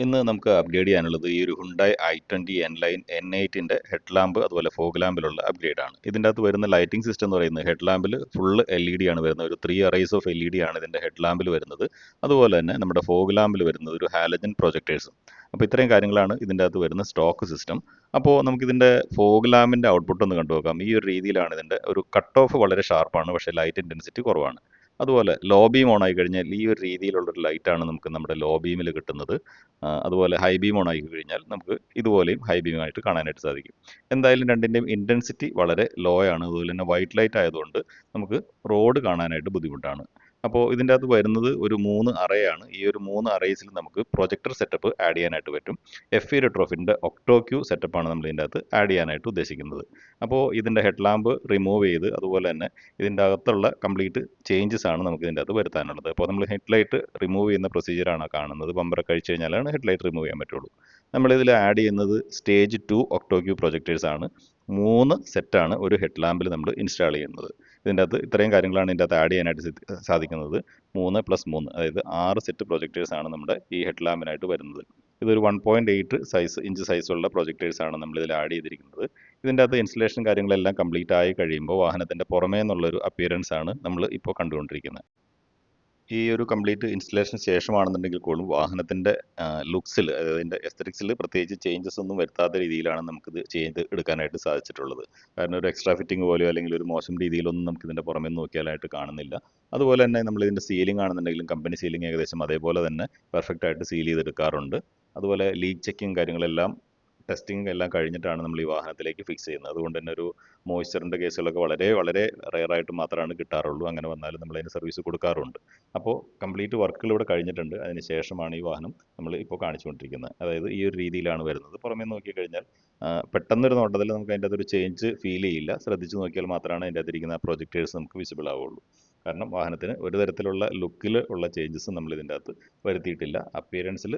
ഇന്ന് നമുക്ക് അപ്ഗ്രേഡ് ചെയ്യാനുള്ളത് ഈ ഒരു ഹുണ്ടായി i20 N-Line N8ൻ്റെ ഹെഡ് ലാമ്പ് അതുപോലെ ഫോഗ് ലാമ്പിലുള്ള അപ്ഗ്രേഡാണ്. ഇതിൻ്റെ അകത്ത് വരുന്ന ലൈറ്റിംഗ് സിസ്റ്റം എന്ന് പറയുന്നത് ഹെഡ് ലാമ്പിൽ ഫുള്ള് LED ആണ് വരുന്നത്. ഒരു 3 അറേസ് ഓഫ് LED ആണ് ഇതിൻ്റെ ഹെഡ് ലാമ്പിൽ വരുന്നത്. അതുപോലെ തന്നെ നമ്മുടെ ഫോഗ് ലാമ്പിൽ വരുന്നത് ഒരു ഹാലജൻ പ്രൊജക്ടേഴ്സും. അപ്പോൾ ഇത്രയും കാര്യങ്ങളാണ് ഇതിൻ്റെ അകത്ത് വരുന്ന സ്റ്റോക്ക് സിസ്റ്റം. അപ്പോൾ നമുക്കിതിൻ്റെ ഫോഗ് ലാമ്പിൻ്റെ ഔട്ട്പുട്ട് ഒന്ന് കണ്ടുനോക്കാം. ഈ ഒരു രീതിയിലാണ് ഇതിൻ്റെ ഒരു കട്ട് ഓഫ് വളരെ ഷാർപ്പാണ്, പക്ഷേ ലൈറ്റ് ഇൻറ്റൻസിറ്റി കുറവാണ്. അതുപോലെ ലോ ബീം ഓൺ ആയി കഴിഞ്ഞാൽ ഈ ഒരു രീതിയിലുള്ളൊരു ലൈറ്റാണ് നമുക്ക് നമ്മുടെ ലോ ബീമിൽ കിട്ടുന്നത്. അതുപോലെ ഹൈ ബീം ഓൺ ആയി കഴിഞ്ഞാൽ നമുക്ക് ഇതുപോലെയും ഹൈ ബീമായിട്ട് കാണാനായിട്ട് സാധിക്കും. എന്തായാലും രണ്ടിൻ്റെയും ഇൻറ്റൻസിറ്റി വളരെ ലോ ആണ്. അതുപോലെ തന്നെ വൈറ്റ് ലൈറ്റ് ആയതുകൊണ്ട് നമുക്ക് റോഡ് കാണാനായിട്ട് ബുദ്ധിമുട്ടാണ്. അപ്പോൾ ഇതിൻ്റെ അകത്ത് വരുന്നത് ഒരു 3 അറേയാണ്. ഈ ഒരു 3 അറേസിൽ നമുക്ക് പ്രൊജക്ടർ സെറ്റപ്പ് ആഡ് ചെയ്യാനായിട്ട് പറ്റും. FE റെട്രോഫിറ്റിൻ്റെ ഒക്ടോക്യൂ സെറ്റപ്പാണ് നമ്മൾ ഇതിൻ്റെ അകത്ത് ആഡ് ചെയ്യാനായിട്ട് ഉദ്ദേശിക്കുന്നത്. അപ്പോൾ ഇതിൻ്റെ ഹെഡ് ലാമ്പ് റിമൂവ് ചെയ്ത് അതുപോലെ തന്നെ ഇതിൻ്റെ അകത്തുള്ള കംപ്ലീറ്റ് ചേഞ്ചസ് ആണ് നമുക്ക് ഇതിൻ്റെ അകത്ത് വരുത്താനുള്ളത്. അപ്പോൾ നമ്മൾ ഹെഡ് ലൈറ്റ് റിമൂവ് ചെയ്യുന്ന പ്രൊസീജിയറാണ് കാണുന്നത്. ബമ്പറൊക്കെ കഴിച്ച് കഴിഞ്ഞാലാണ് ഹെഡ് ലൈറ്റ് റിമൂവ് ചെയ്യാൻ പറ്റുള്ളൂ. നമ്മളിതിൽ ആഡ് ചെയ്യുന്നത് സ്റ്റേജ് 2 ഒക്ടോക്യൂ പ്രൊജക്ടേഴ്സ് ആണ്. 3 സെറ്റാണ് ഒരു ഹെഡ് ലാമ്പിൽ നമ്മൾ ഇൻസ്റ്റാൾ ചെയ്യുന്നത്. ഇതിൻ്റെ അകത്ത് ഇത്രയും കാര്യങ്ങളാണ് ഇതിൻ്റെ അകത്ത് ആഡ് ചെയ്യാനായിട്ട് സാധിക്കുന്നത്. 3+3 അതായത് 6 സെറ്റ് പ്രൊജക്ടേഴ്സാണ് നമ്മുടെ ഈ ഹെഡ് ലാമ്പിനായിട്ട് വരുന്നത്. ഇതൊരു 1.8 ഇഞ്ച് സൈസുള്ള പ്രൊജക്ടേഴ്സാണ് നമ്മളിതിൽ ആഡ് ചെയ്തിരിക്കുന്നത്. ഇതിൻ്റെ അകത്ത് ഇൻസ്റ്റലേഷൻ കാര്യങ്ങളെല്ലാം കംപ്ലീറ്റ് ആയി കഴിയുമ്പോൾ വാഹനത്തിൻ്റെ പുറമേ നിന്നുള്ളൊരു അപ്പിയറൻസ് ആണ് നമ്മൾ ഇപ്പോൾ കണ്ടുകൊണ്ടിരിക്കുന്നത്. ഈ ഒരു കംപ്ലീറ്റ് ഇൻസ്റ്റലേഷന് ശേഷമാണെന്നുണ്ടെങ്കിൽ പോലും വാഹനത്തിൻ്റെ ലുക്സിൽ, അതായത് അതിൻ്റെ എസ്തറ്റിക്സിൽ പ്രത്യേകിച്ച് ചേഞ്ചസ് ഒന്നും വരുത്താത്ത രീതിയിലാണ് നമുക്കിത് ചെയ്ത് എടുക്കാനായിട്ട് സാധിച്ചിട്ടുള്ളത്. കാരണം ഒരു എക്സ്ട്രാ ഫിറ്റിംഗ് പോലെയോ അല്ലെങ്കിൽ ഒരു മോശം രീതിയിലൊന്നും നമുക്കിതിൻ്റെ പുറമെ നോക്കിയാലായിട്ട് കാണുന്നില്ല. അതുപോലെ തന്നെ നമ്മളിതിൻ്റെ സീലിംഗ് ആണെന്നുണ്ടെങ്കിലും കമ്പനി സീലിംഗ് ഏകദേശം അതേപോലെ തന്നെ പെർഫെക്റ്റ് ആയിട്ട് സീൽ ചെയ്തെടുക്കാറുണ്ട്. അതുപോലെ ലീക്ക് ചെക്കിങ് കാര്യങ്ങളെല്ലാം ടെസ്റ്റിംഗ് എല്ലാം കഴിഞ്ഞിട്ടാണ് നമ്മൾ ഈ വാഹനത്തിലേക്ക് ഫിക്സ് ചെയ്യുന്നത്. അതുകൊണ്ട് തന്നെ ഒരു മോയ്സ്ചറിൻ്റെ കേസുകളൊക്കെ വളരെ വളരെ റെയറായിട്ട് മാത്രമാണ് കിട്ടാറുള്ളൂ. അങ്ങനെ വന്നാലും നമ്മൾ അതിന് സർവീസ് കൊടുക്കാറുണ്ട്. അപ്പോൾ കംപ്ലീറ്റ് വർക്കുകൾ ഇവിടെ കഴിഞ്ഞിട്ടുണ്ട്. അതിന് ശേഷമാണ് ഈ വാഹനം നമ്മൾ ഇപ്പോൾ കാണിച്ചുകൊണ്ടിരിക്കുന്നത്. അതായത് ഈ ഒരു രീതിയിലാണ് വരുന്നത്. പുറമേ നോക്കിക്കഴിഞ്ഞാൽ പെട്ടെന്നൊരു നോട്ടത്തിൽ നമുക്ക് അതിൻ്റെ അകത്തൊരു ചേഞ്ച് ഫീൽ ചെയ്യില്ല. ശ്രദ്ധിച്ച് നോക്കിയാൽ മാത്രമാണ് അതിൻ്റെ അകത്തിരിക്കുന്ന പ്രൊജക്ടേഴ്സ് നമുക്ക് വിസിബിൾ ആവുള്ളൂ. കാരണം വാഹനത്തിന് ഒരു തരത്തിലുള്ള ലുക്കിൽ ഉള്ള ചേഞ്ചസ് നമ്മൾ ഇതിൻ്റെ അകത്ത് വരുത്തിയിട്ടില്ല. അപ്പിയറൻസിൽ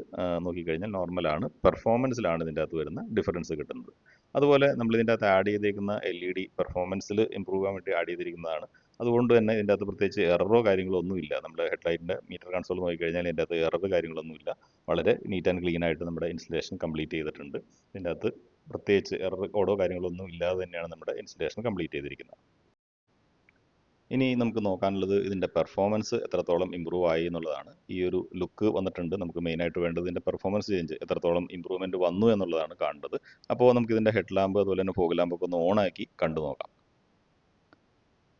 നോക്കിക്കഴിഞ്ഞാൽ നോർമലാണ്. പെർഫോമൻസിലാണ് ഇതിൻ്റെ അകത്ത് വരുന്ന ഡിഫറൻസ് കിട്ടുന്നത്. അതുപോലെ നമ്മൾ ഇതിൻ്റെ അകത്ത് ആഡ് ചെയ്തേക്കുന്ന LED പെർഫോമൻസിൽ ഇമ്പ്രൂവ് ചെയ്യാൻ വേണ്ടി ആഡ് ചെയ്തിരിക്കുന്നതാണ്. അതുകൊണ്ട് തന്നെ ഇതിൻ്റെ അകത്ത് പ്രത്യേകിച്ച് എററോ കാര്യങ്ങളോ ഒന്നുമില്ല. നമ്മുടെ ഹെഡ്ലൈറ്റിൻ്റെ മീറ്റർ കൺസോൾ നോക്കിക്കഴിഞ്ഞാൽ ഇതിൻ്റെ അകത്ത് എറർ കാര്യങ്ങളൊന്നുമില്ല. വളരെ നീറ്റ് ആൻഡ് ക്ലീൻ ആയിട്ട് നമ്മുടെ ഇൻസ്റ്റലേഷൻ കംപ്ലീറ്റ് ചെയ്തിട്ടുണ്ട്. ഇതിൻ്റെ അകത്ത് പ്രത്യേകിച്ച് എറർ കോഡോ കാര്യങ്ങളൊന്നും ഇല്ലാതെ തന്നെയാണ് നമ്മുടെ ഇൻസ്റ്റലേഷൻ കംപ്ലീറ്റ് ചെയ്തിരിക്കുന്നത്. ഇനി നമുക്ക് നോക്കാനുള്ളത് ഇതിൻ്റെ പെർഫോമൻസ് എത്രത്തോളം ഇമ്പ്രൂവ് ആയി എന്നുള്ളതാണ്. ഈ ഒരു ലുക്ക് വന്നിട്ടുണ്ട്. നമുക്ക് മെയിനായിട്ട് വേണ്ടത് ഇതിൻ്റെ പെർഫോമൻസ് ചേഞ്ച് എത്രത്തോളം ഇമ്പ്രൂവ്മെൻറ്റ് വന്നു എന്നുള്ളതാണ് കാണേണ്ടത്. അപ്പോൾ നമുക്ക് ഇതിൻ്റെ ഹെഡ് ലാമ്പ് അതുപോലെ തന്നെ ഫോഗ് ലാമ്പൊക്കെ ഒന്ന് ഓണാക്കി കണ്ടു നോക്കാം.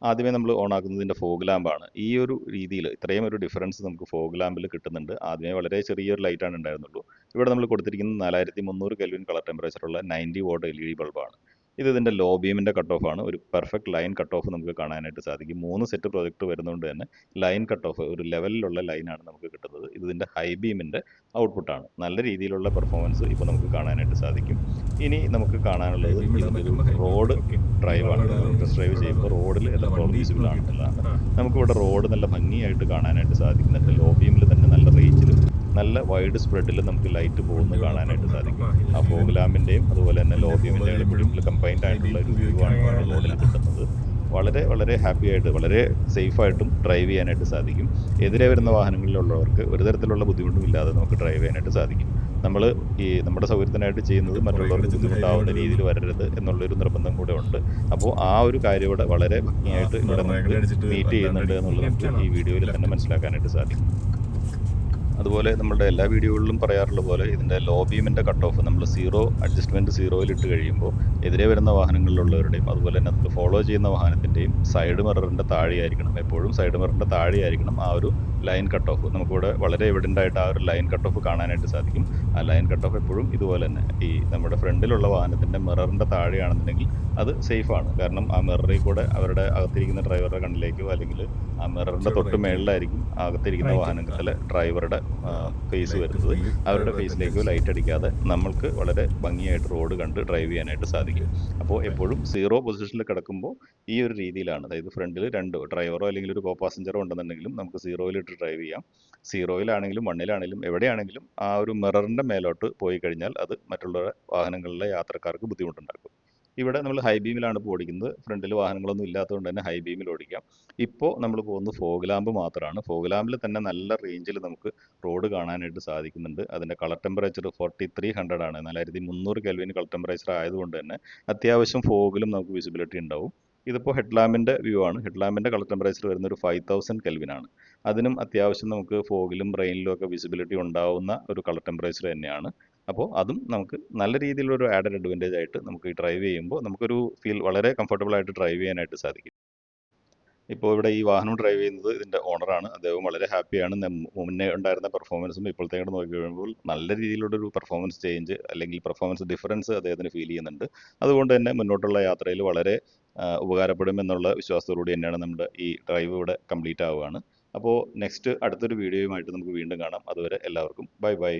ആദ്യമേ നമ്മൾ ഓണാക്കുന്നത് ഇതിൻ്റെ ഫോഗ് ലാമ്പാണ്. ഈ ഒരു രീതിയിൽ ഇത്രയും ഒരു ഡിഫറൻസ് നമുക്ക് ഫോഗ് ലാമ്പിൽ കിട്ടുന്നുണ്ട്. ആദ്യമേ വളരെ ചെറിയൊരു ലൈറ്റാണ് ഉണ്ടായിരുന്നുള്ളൂ. ഇവിടെ നമ്മൾ കൊടുത്തിരിക്കുന്നത് 4300 കെൽവിൻ കളർ ടെമ്പറേച്ചറുള്ള 90 വാട്ട് LED ബൾബാണ്. ഇത് ഇതിൻ്റെ ലോ ബീമിൻ്റെ കട്ട് ഓഫ് ആണ്. ഒരു പെർഫെക്റ്റ് ലൈൻ കട്ട് ഓഫ് നമുക്ക് കാണാനായിട്ട് സാധിക്കും. 3 സെറ്റ് പ്രൊജക്ടർ വരുന്നതുകൊണ്ട് തന്നെ ലൈൻ കട്ട് ഓഫ് ഒരു ലെവലിലുള്ള ലൈനാണ് നമുക്ക് കിട്ടുന്നത്. ഇതിൻ്റെ ഹൈ ബീമിൻ്റെ ഔട്ട്പുട്ടാണ്. നല്ല രീതിയിലുള്ള പെർഫോമൻസ് ഇപ്പോൾ നമുക്ക് കാണാനായിട്ട് സാധിക്കും. ഇനി നമുക്ക് കാണാനുള്ളത് ഇതിൻ്റെ ഒരു റോഡ് ഡ്രൈവാണ്. ടെസ്റ്റ് ഡ്രൈവ് ചെയ്യുമ്പോൾ റോഡിൽ എത്രത്തോളം വിസിബിൾ ആണെന്നുള്ളതാണ്. നമുക്കിവിടെ റോഡ് നല്ല ഭംഗിയായിട്ട് കാണാനായിട്ട് സാധിക്കുന്നുണ്ട്. ലോ ബീമിൽ തന്നെ നല്ല റേഞ്ചിലും നല്ല വൈഡ് സ്പ്രെഡിലും നമുക്ക് ലൈറ്റ് പോകുന്നത് കാണാനായിട്ട് സാധിക്കും. ആ ഫോഗ് ലാമ്പിൻ്റെയും അതുപോലെ തന്നെ ലോ ബീമിൻ്റെയും എപ്പോഴും കമ്പൈൻഡ് ആയിട്ടുള്ള ഒരു വ്യൂ ആണ് റോഡിൽ കിട്ടുന്നത്. വളരെ വളരെ ഹാപ്പി ആയിട്ട് വളരെ സേഫായിട്ടും ഡ്രൈവ് ചെയ്യാനായിട്ട് സാധിക്കും. എതിരെ വരുന്ന വാഹനങ്ങളിലുള്ളവർക്ക് ഒരു തരത്തിലുള്ള ബുദ്ധിമുട്ടും ഇല്ലാതെ നമുക്ക് ഡ്രൈവ് ചെയ്യാനായിട്ട് സാധിക്കും. നമ്മൾ ഈ നമ്മുടെ സൗകര്യത്തിനായിട്ട് ചെയ്യുന്നത് മറ്റുള്ളവർക്ക് ബുദ്ധിമുട്ടാവുന്ന രീതിയിൽ വരരുത് എന്നുള്ളൊരു നിർബന്ധം കൂടെ ഉണ്ട്. അപ്പോൾ ആ ഒരു കാര്യം ഇവിടെ വളരെ ഭംഗിയായിട്ട് ഇവിടെ നമുക്ക് മീറ്റ് ചെയ്യുന്നുണ്ട് എന്നുള്ളത് നമുക്ക് ഈ വീഡിയോയിൽ തന്നെ മനസ്സിലാക്കാനായിട്ട് സാധിക്കും. അതുപോലെ നമ്മളുടെ എല്ലാ വീഡിയോകളിലും പറയാറുള്ള പോലെ ഇതിൻ്റെ ലോ ബീമിൻ്റെ കട്ട് ഓഫ് നമ്മൾ അഡ്ജസ്റ്റ്മെൻറ്റ് സീറോയിൽ ഇട്ട് കഴിയുമ്പോൾ എതിരെ വരുന്ന വാഹനങ്ങളിലുള്ളവരുടെയും അതുപോലെ തന്നെ നമ്മൾ ഫോളോ ചെയ്യുന്ന വാഹനത്തിൻ്റെയും സൈഡ് മിററിൻ്റെ താഴെയായിരിക്കണം, എപ്പോഴും സൈഡ് മിററിൻ്റെ താഴെയായിരിക്കണം ആ ഒരു ലൈൻ കട്ട് ഓഫ്. നമുക്കിവിടെ വളരെ എവിഡൻ്റ് ആയിട്ട് ആ ഒരു ലൈൻ കട്ട് ഓഫ് കാണാനായിട്ട് സാധിക്കും. ആ ലൈൻ കട്ട് ഓഫ് എപ്പോഴും ഇതുപോലെ തന്നെ ഈ നമ്മുടെ ഫ്രണ്ടിലുള്ള വാഹനത്തിൻ്റെ മിററിൻ്റെ താഴെയാണെന്നുണ്ടെങ്കിൽ അത് സേഫാണ്. കാരണം ആ മിററിൽ കൂടെ അവരുടെ അകത്തിരിക്കുന്ന ഡ്രൈവറുടെ കണ്ണിലേക്കോ അല്ലെങ്കിൽ ആ മിററിൻ്റെ തൊട്ട് മേളിലായിരിക്കും അകത്തിരിക്കുന്ന വാഹനത്തിലെ ഡ്രൈവറുടെ ഫേസ് വരുന്നത്. അവരുടെ ഫേസിലേക്കോ ലൈറ്റ് അടിക്കാതെ നമ്മൾക്ക് വളരെ ഭംഗിയായിട്ട് റോഡ് കണ്ട് ഡ്രൈവ് ചെയ്യാനായിട്ട് സാധിക്കും. അപ്പോൾ എപ്പോഴും സീറോ പൊസിഷനിൽ കിടക്കുമ്പോൾ ഈ ഒരു രീതിയിലാണ്, അതായത് ഫ്രണ്ടിൽ രണ്ട് ഡ്രൈവറോ അല്ലെങ്കിൽ ഒരു കോ പാസഞ്ചറോ ഉണ്ടെന്നുണ്ടെങ്കിലും നമുക്ക് സീറോയിലിട്ട് ഡ്രൈവ് ചെയ്യാം. സീറോയിലാണെങ്കിലും വണ്ണിലാണെങ്കിലും എവിടെയാണെങ്കിലും ആ ഒരു മിററിൻ്റെ മേലോട്ട് പോയി കഴിഞ്ഞാൽ അത് മറ്റുള്ള വാഹനങ്ങളിലെ യാത്രക്കാർക്ക് ബുദ്ധിമുട്ടുണ്ടാക്കും. ഇവിടെ നമ്മൾ ഹൈ ബീമിലാണ് ഇപ്പോൾ ഓടിക്കുന്നത്. ഫ്രണ്ടിൽ വാഹനങ്ങളൊന്നും ഇല്ലാത്തതുകൊണ്ട് തന്നെ ഹൈ ബീമിൽ ഓടിക്കാം. ഇപ്പോൾ നമ്മൾ പോകുന്നത് ഫോഗ് ലാമ്പ് മാത്രമാണ്. ഫോഗ് ലാമ്പിൽ തന്നെ നല്ല റേഞ്ചിൽ നമുക്ക് റോഡ് കാണാനായിട്ട് സാധിക്കുന്നുണ്ട്. അതിൻ്റെ കളർ ടെമ്പറേച്ചർ 4300 ആണ്. 4300 കെൽവിൻ കളർ ടെമ്പറേച്ചർ ആയതുകൊണ്ട് തന്നെ അത്യാവശ്യം ഫോഗിലും നമുക്ക് വിസിബിലിറ്റി ഉണ്ടാവും. ഇതിപ്പോൾ ഹെഡ് ലാമ്പിൻ്റെ വ്യൂ ആണ്. ഹെഡ് ലാമ്പിൻ്റെ കളർ ടെമ്പറേച്ചർ വരുന്ന ഒരു 5000 കെൽവിനാണ്. അതിനും അത്യാവശ്യം നമുക്ക് ഫോഗിലും റെയിനിലും ഒക്കെ വിസിബിലിറ്റി ഉണ്ടാവുന്ന ഒരു കളർ ടെമ്പറേച്ചർ തന്നെയാണ്. അപ്പോൾ അതും നമുക്ക് നല്ല രീതിയിലൊരു ആഡഡ് അഡ്വാൻറ്റേജ് ആയിട്ട് നമുക്ക് ഈ ഡ്രൈവ് ചെയ്യുമ്പോൾ നമുക്കൊരു വളരെ കംഫർട്ടബിൾ ആയിട്ട് ഡ്രൈവ് ചെയ്യാനായിട്ട് സാധിക്കും. ഇപ്പോൾ ഇവിടെ ഈ വാഹനം ഡ്രൈവ് ചെയ്യുന്നത് ഇതിൻ്റെ ഓണറാണ്. അദ്ദേഹം വളരെ ഹാപ്പിയാണ്. മുന്നേ ഉണ്ടായിരുന്ന പെർഫോമൻസും ഇപ്പോഴത്തേക്ക് നോക്കി കഴിയുമ്പോൾ നല്ല രീതിയിലുള്ളൊരു പെർഫോമൻസ് ചേഞ്ച് അല്ലെങ്കിൽ പെർഫോമൻസ് ഡിഫറൻസ് അദ്ദേഹത്തിന് ഫീൽ ചെയ്യുന്നുണ്ട്. അതുകൊണ്ട് തന്നെ മുന്നോട്ടുള്ള യാത്രയിൽ വളരെ ഉപകാരപ്പെടും എന്നുള്ള വിശ്വാസത്തോടുകൂടി തന്നെയാണ് നമ്മുടെ ഈ ഡ്രൈവ് ഇവിടെ കംപ്ലീറ്റ് ആവുകയാണ്. അപ്പോൾ അടുത്തൊരു വീഡിയോയുമായിട്ട് നമുക്ക് വീണ്ടും കാണാം. അതുവരെ എല്ലാവർക്കും ബൈ ബൈ.